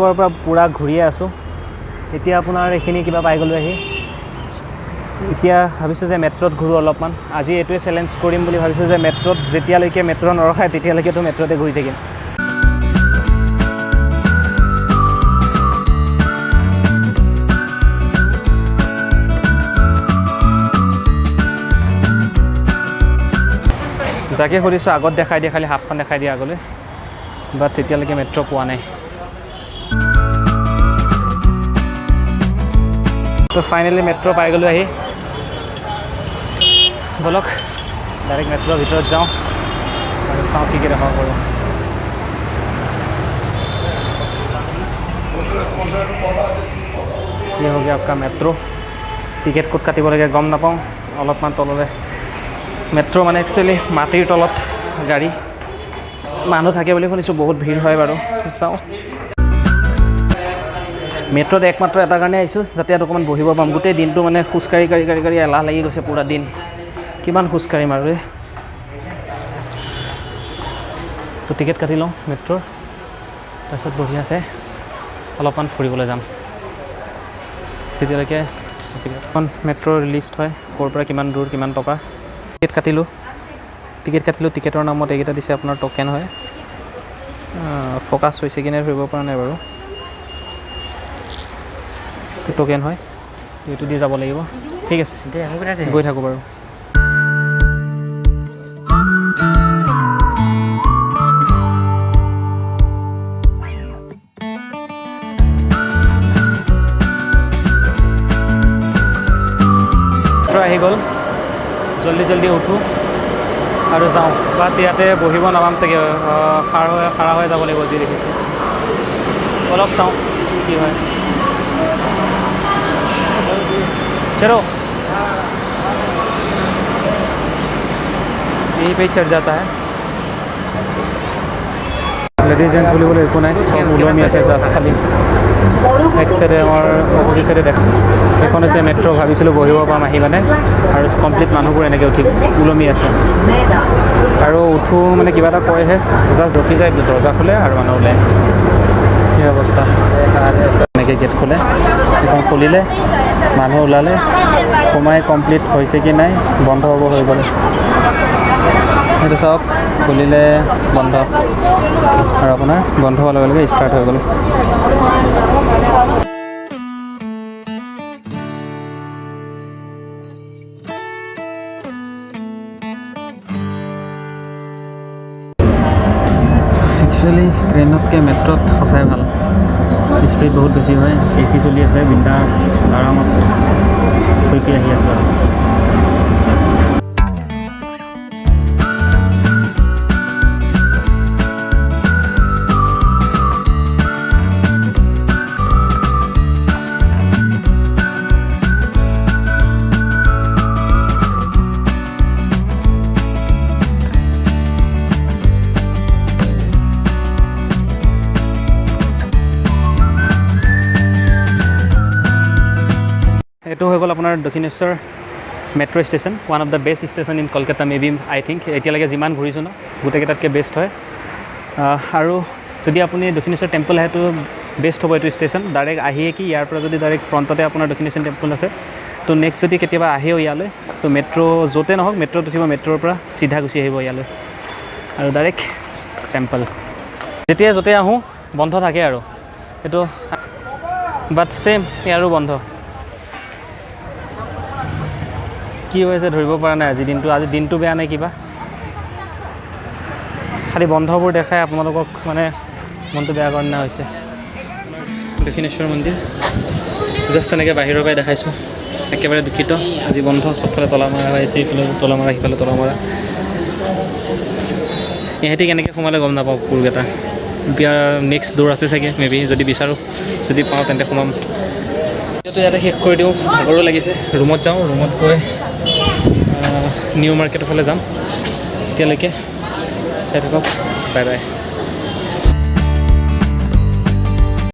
ৰাতিপুৱাৰ পৰা পুৰা ঘূৰিয়ে আছোঁ এতিয়া আপোনাৰ এইখিনি কিবা পাই গ'লো আহি এতিয়া ভাবিছোঁ যে মেট্ৰত ঘূৰোঁ অলপমান আজি এইটোৱে চেলেঞ্জ কৰিম বুলি ভাবিছোঁ যে মেট্ৰত যেতিয়ালৈকে মেট্ৰ' নৰখায় তেতিয়ালৈকেতো মেট্ৰতে ঘূৰি থাকিম যাকে সুধিছোঁ আগত দেখাই দিয়ে খালি হাতখন দেখাই দিয়ে আগলৈ বাট তেতিয়ালৈকে মেট্ৰ' পোৱা নাই তো ফাইনেলি মেট্ৰ' পাই গ'লোঁ আহি বলক ডাইৰেক্ট মেট্ৰৰ ভিতৰত যাওঁ আৰু চাওঁ কি দেখাব পাৰোঁ কি হ'ব আপোনাৰ মেট্ৰ' টিকেট ক'ত কাটিব লাগে গম নাপাওঁ অলপমান তললৈ মেট্ৰ' মানে একচুৱেলি মাটিৰ তলত গাড়ী মানুহ থাকে বুলি শুনিছোঁ বহুত ভিৰ হয় বাৰু চাওঁ মেট্ৰত একমাত্ৰ এটা কাৰণে আহিছোঁ যাতে ইয়াত অকণমান বহিব পাম গোটেই দিনটো মানে খোজকাঢ়ি কাঢ়ি এলাহ লাগি গৈছে পুৰা দিন কিমান খোজকাঢ়িম আৰু তো টিকেট কাটি লওঁ মেট্ৰ'ৰ তাৰপিছত বহি আছে অলপমান ফুৰিবলৈ যাম তেতিয়ালৈকে টিকেটখন মেট্ৰ' ৰিলিজ হয় ক'ৰ পৰা কিমান দূৰ কিমান টকা টিকেট কাটিলোঁ টিকেটৰ নামত এইকেইটা দিছে আপোনাৰ টকেন হয় ফ'কাছ হৈছে কিনে ধৰিব পৰা নাই বাৰু টকেন হয় এইটো দি যাব লাগিব ঠিক আছে গৈ থাকোঁ বাৰু আহি গ'ল জল্দি উঠোঁ আৰু যাওঁ বাট ইয়াতে বহিব নাপাম চাগে খাৰা হৈ যাব লাগিব যি দেখিছোঁ অলপ চাওঁ কি হয় चलो यहीं पे चढ़ जाता है लेडीज जेंट्स बोले एक ना सब ओलमी আছে জাষ্ট খালি এক সাইডে আমাৰ অপজিট সাইডে দেখা এখন আছে মেট্ৰ' ভাবিছিলোঁ বহিব পাম আহি মানে আৰু কমপ্লিট মানুহবোৰ এনেকৈ উঠি ওলমি আছে আৰু উঠো মানে কিবা এটা কয়হে জাষ্ট ৰখি যায় দৰ্জা খোলে আৰু মানুহ ওলায় কি অৱস্থা এনেকৈ গেট খোলে এখন খুলিলে মানুহ ওলালে সোমাই কমপ্লিট হৈছে কি নাই বন্ধ হ'ব হৈ গ'ল সেইটো চাওক খুলিলে বন্ধ আৰু আপোনাৰ বন্ধ হোৱাৰ লগে লগে ষ্টাৰ্ট হৈ গ'ল একচুৱেলি ট্ৰেইনতকৈ মেট্ৰত সঁচাই ভাল স্পীড বহুত বেছি হয় এচি চলি আছে বিন্দাছ আৰামত শুই আহি আছোঁ আৰু এইটো হৈ গ'ল আপোনাৰ Dakshineswar metro' station one of the best station in Kolkata may be I think এতিয়ালৈকে যিমান ঘূৰিছোঁ ন গোটেইকেইটাতকৈ বেষ্ট হয় আৰু যদি আপুনি দক্ষিণেশ্বৰ টেম্পল আহেতো বেষ্ট হ'ব এইটো ষ্টেচন ডাইৰেক্ট আহিয়ে কি ইয়াৰ পৰা যদি ডাইৰেক্ট ফ্ৰণ্টতে আপোনাৰ দক্ষিণেশ্বৰ টেম্পল আছে তো নেক্সট যদি কেতিয়াবা আহেও ইয়ালৈ তো মেট্ৰ' য'তে নহওক মেট্ৰ'ত উঠিব মেট্ৰ'ৰ পৰা চিধা গুচি আহিব ইয়ালৈ আৰু ডাইৰেক্ট টেম্পল যেতিয়া য'তে আহোঁ বন্ধ থাকে আৰু এইটো বাট ছেম ইয়াৰো বন্ধ কি হৈছে ধৰিব পৰা নাই আজি দিনটো বেয়া নাই কিবা খালি বন্ধবোৰ দেখাই আপোনালোকক মানে মনটো বেয়া কৰা নিচিনা হৈছে দক্ষিণেশ্বৰ মন্দিৰ জাষ্ট তেনেকৈ বাহিৰৰ পৰাই দেখাইছোঁ একেবাৰে দুখিত আজি বন্ধ চবফালে তলা মৰা হৈ আছে এইফালে তলা মৰা সিফালে তলা মৰা ইহঁতি কেনেকৈ সোমালে গম নাপাওঁ কুকুৰকেইটা বিয়া নেক্সট দৌৰ আছে চাগে মে বি যদি বিচাৰোঁ যদি পাওঁ তেন্তে সোমাম ভিডিঅ'টো ইয়াতে শেষ কৰি দিওঁ ভাগৰো লাগিছে ৰুমত যাওঁ ৰুমত গৈ নিউ মাৰ্কেটৰ ফালে যাম তেতিয়ালৈকে চাই থাকক বাই বাই